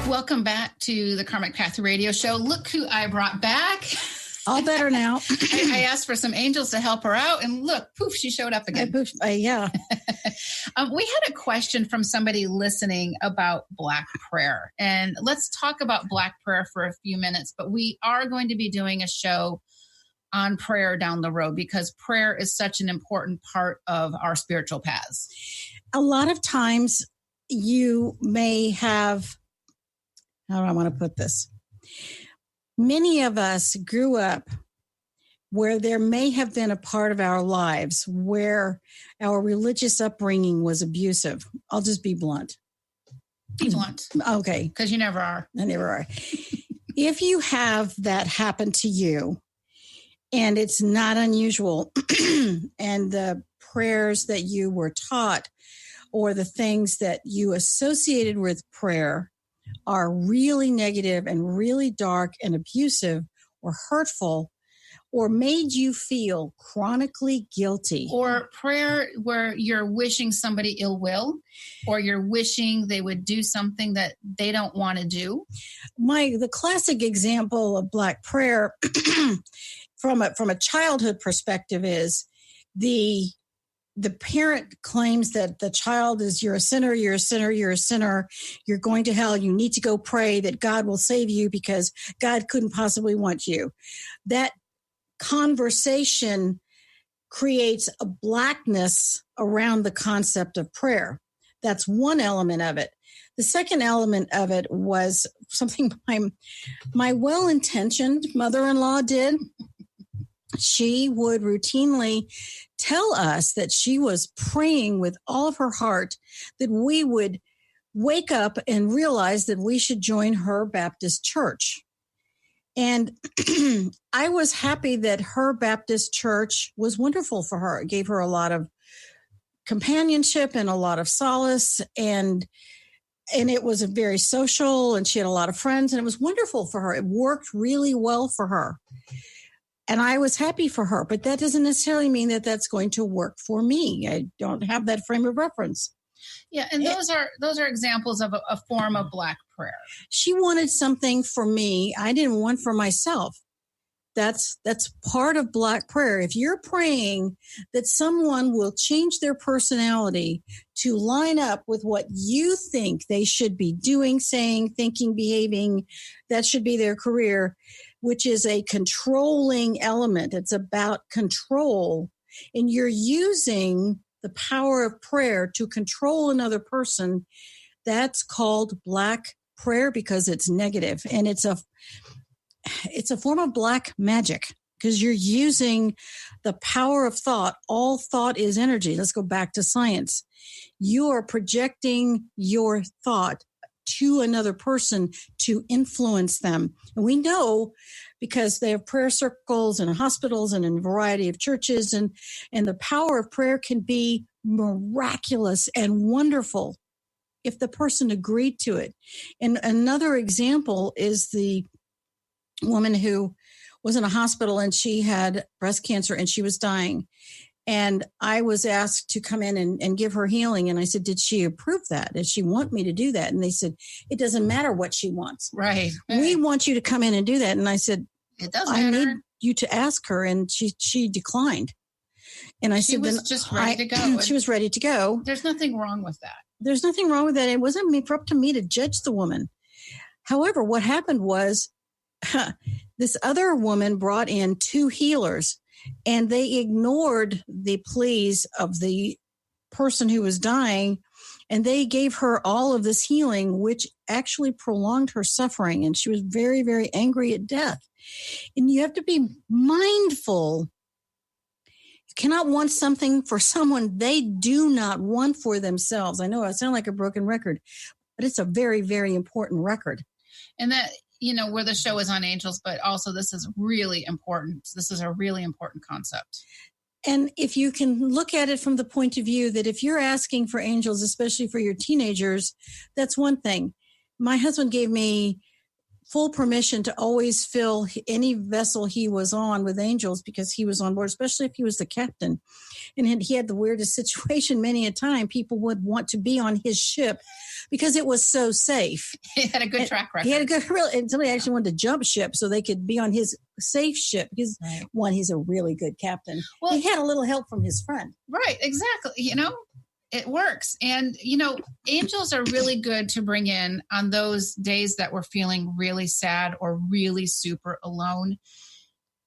Welcome back to the Karmic Path Radio Show. Look who I brought back. All better now. I asked for some angels to help her out, and look, poof, she showed up again. Yeah. We had a question from somebody listening about Black prayer, and let's talk about Black prayer for a few minutes, but we are going to be doing a show on prayer down the road because prayer is such an important part of our spiritual paths. A lot of times you may have, how do I want to put this? Many of us grew up where there may have been a part of our lives where our religious upbringing was abusive. I'll just be blunt. Be blunt. Okay. Because you never are. I never are. If you have that happen to you, and it's not unusual, and the prayers that you were taught or the things that you associated with prayer are really negative and really dark and abusive or hurtful or made you feel chronically guilty. Or prayer where you're wishing somebody ill will or you're wishing they would do something that they don't want to do. The classic example of Black prayer from a childhood perspective is the parent claims that the child is, you're a sinner, you're a sinner, you're a sinner, you're going to hell, you need to go pray that God will save you because God couldn't possibly want you. That conversation creates a blackness around the concept of prayer. That's one element of it. The second element of it was something my well-intentioned mother-in-law did. She would routinely tell us that she was praying with all of her heart that we would wake up and realize that we should join her Baptist church. And I was happy that her Baptist church was wonderful for her. It gave her a lot of companionship and a lot of solace, and it was very social, and she had a lot of friends, and it was wonderful for her. It worked really well for her. And I was happy for her, but that doesn't necessarily mean that that's going to work for me. I don't have that frame of reference. Yeah, and those are examples of a form of Black prayer. She wanted something for me I didn't want for myself. That's part of Black prayer. If you're praying that someone will change their personality to line up with what you think they should be doing, saying, thinking, behaving, that should be their career, which is a controlling element. It's about control. And you're using the power of prayer to control another person. That's called Black prayer because it's negative, and it's a form of black magic because you're using the power of thought. All thought is energy. Let's go back to science. You are projecting your thought to another person to influence them. And we know because they have prayer circles in hospitals and in a variety of churches, and the power of prayer can be miraculous and wonderful if the person agreed to it. And another example is the woman who was in a hospital and she had breast cancer and she was dying. And I was asked to come in and give her healing. And I said, did she approve that? Did she want me to do that? And they said, it doesn't matter what she wants. Right. We want you to come in and do that. And I said, it does matter. I need you to ask her. And she declined. And I said, she was just ready to go. She was ready to go. There's nothing wrong with that. There's nothing wrong with that. It wasn't up to me to judge the woman. However, what happened was this other woman brought in 2 healers, and they ignored the pleas of the person who was dying, and they gave her all of this healing, which actually prolonged her suffering. And she was very, very angry at death. And you have to be mindful. You cannot want something for someone they do not want for themselves. I know I sound like a broken record, but it's a very, very important record. And that, where the show is on angels, but also this is really important. This is a really important concept. And if you can look at it from the point of view that if you're asking for angels, especially for your teenagers, that's one thing. My husband gave me full permission to always fill any vessel he was on with angels because he was on board, especially if he was the captain. And he had the weirdest situation many a time. People would want to be on his ship because it was so safe. He had a good track record. He had a good, and somebody actually wanted to jump ship so they could be on his safe ship because, one, he's a really good captain. Well, he had a little help from his friend. Right, exactly. It works. And, angels are really good to bring in on those days that we're feeling really sad or really super alone.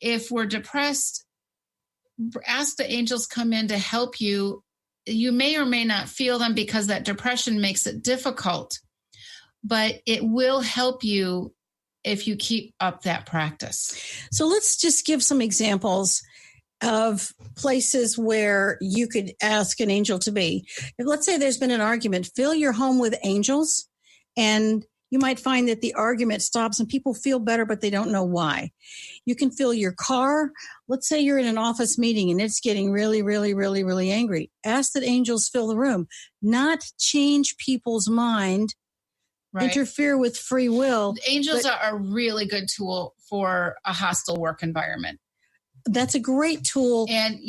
If we're depressed, ask the angels come in to help you. You may or may not feel them because that depression makes it difficult, but it will help you if you keep up that practice. So let's just give some examples of places where you could ask an angel to be. If, let's say there's been an argument, fill your home with angels, and you might find that the argument stops and people feel better, but they don't know why. You can fill your car. Let's say you're in an office meeting and it's getting really, really, really, really angry. Ask that angels fill the room, not change people's mind, interfere with free will. Angels are a really good tool for a hostile work environment. That's a great tool. And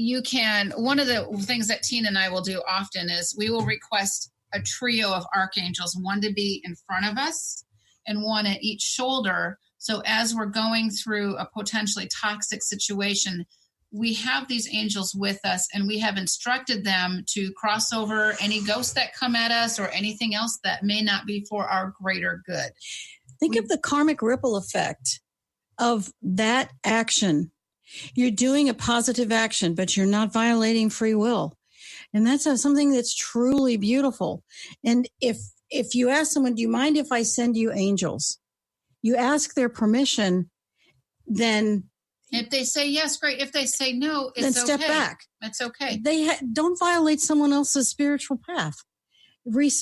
one of the things that Tina and I will do often is we will request a trio of archangels, one to be in front of us and one at each shoulder. So as we're going through a potentially toxic situation, we have these angels with us and we have instructed them to cross over any ghosts that come at us or anything else that may not be for our greater good. Think of the karmic ripple effect of that action. You're doing a positive action, but you're not violating free will. And that's something that's truly beautiful. And if you ask someone, do you mind if I send you angels? You ask their permission, then... If they say yes, great. If they say no, it's okay. Then step back. That's okay. Don't violate someone else's spiritual path.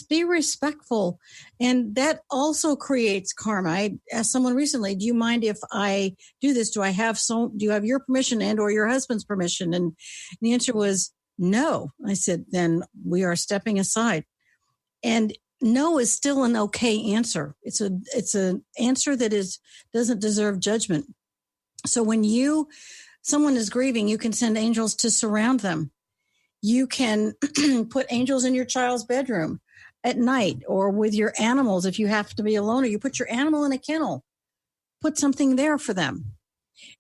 Be respectful. And that also creates karma. I asked someone recently, do you mind if I do this? Do you have your permission and or your husband's permission? And the answer was no. I said, then we are stepping aside. And no is still an okay answer. It's an answer that doesn't deserve judgment. So when someone is grieving, you can send angels to surround them. You can put angels in your child's bedroom at night or with your animals if you have to be alone, or you put your animal in a kennel. Put something there for them.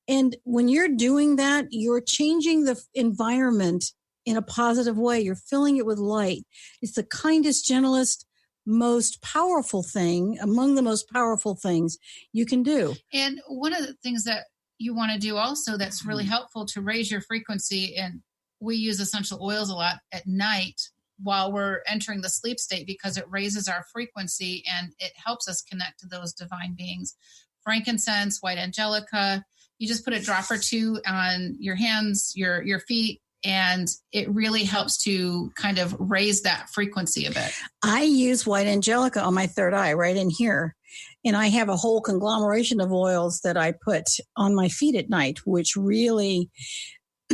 And when you're doing that, you're changing the environment in a positive way. You're filling it with light. It's the kindest, gentlest, most powerful thing, among the most powerful things you can do. And one of the things that you want to do also that's really helpful to raise your frequency, and we use essential oils a lot at night while we're entering the sleep state because it raises our frequency and it helps us connect to those divine beings. Frankincense, white angelica, you just put a drop or two on your hands, your feet, and it really helps to kind of raise that frequency a bit. I use white angelica on my third eye right in here. And I have a whole conglomeration of oils that I put on my feet at night, which really,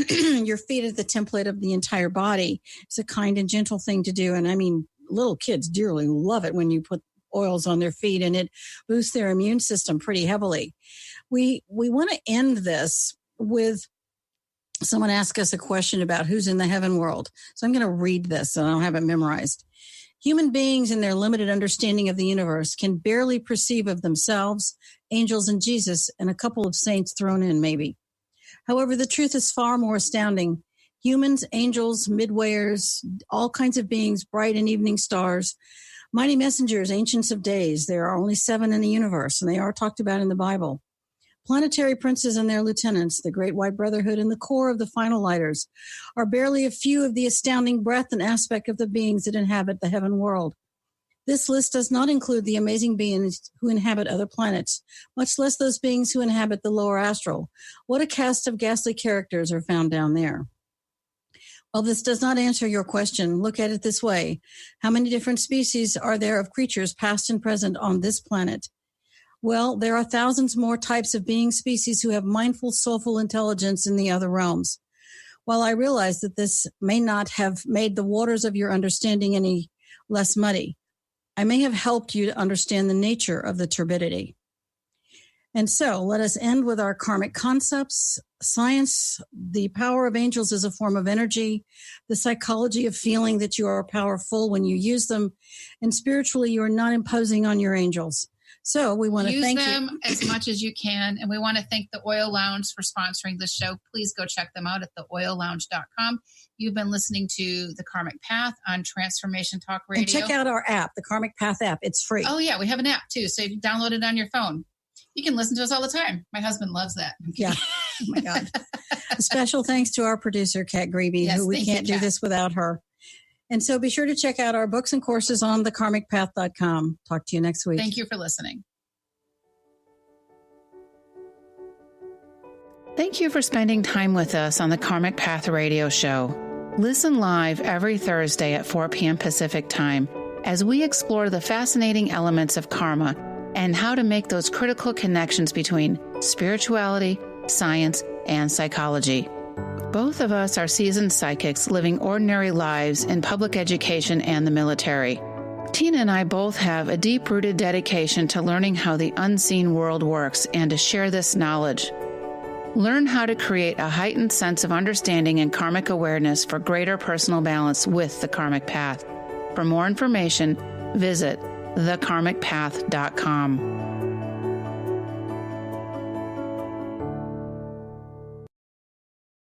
your feet are the template of the entire body. It's a kind and gentle thing to do. And I mean, little kids dearly love it when you put oils on their feet, and it boosts their immune system pretty heavily. We want to end this with someone asked us a question about who's in the heaven world. So I'm going to read this, and I don't have it memorized. Human beings in their limited understanding of the universe can barely perceive of themselves, angels and Jesus, and a couple of saints thrown in maybe. However, the truth is far more astounding. Humans, angels, midwayers, all kinds of beings, bright and evening stars, mighty messengers, ancients of days. There are only 7 in the universe, and they are talked about in the Bible. Planetary princes and their lieutenants, the Great White Brotherhood, and the core of the final lighters are barely a few of the astounding breadth and aspect of the beings that inhabit the heaven world. This list does not include the amazing beings who inhabit other planets, much less those beings who inhabit the lower astral. What a cast of ghastly characters are found down there. While this does not answer your question, look at it this way. How many different species are there of creatures, past and present, on this planet? Well, there are thousands more types of being species who have mindful, soulful intelligence in the other realms. While I realize that this may not have made the waters of your understanding any less muddy, I may have helped you to understand the nature of the turbidity. And so let us end with our karmic concepts. Science, the power of angels is a form of energy, the psychology of feeling that you are powerful when you use them, and spiritually you are not imposing on your angels. So we want to thank you. Use them as much as you can. And we want to thank the Oil Lounge for sponsoring this show. Please go check them out at theoillounge.com. You've been listening to The Karmic Path on Transformation Talk Radio. And check out our app, the Karmic Path app. It's free. Oh, yeah. We have an app, too. So if you download it on your phone, you can listen to us all the time. My husband loves that. Yeah. Oh, my God. A special thanks to our producer, Kat Grebe, who we can't do this without her. And so be sure to check out our books and courses on thekarmicpath.com. Talk to you next week. Thank you for listening. Thank you for spending time with us on the Karmic Path Radio Show. Listen live every Thursday at 4 p.m. Pacific Time as we explore the fascinating elements of karma and how to make those critical connections between spirituality, science, and psychology. Both of us are seasoned psychics living ordinary lives in public education and the military. Tina and I both have a deep-rooted dedication to learning how the unseen world works and to share this knowledge. Learn how to create a heightened sense of understanding and karmic awareness for greater personal balance with the Karmic Path. For more information, visit thekarmicpath.com.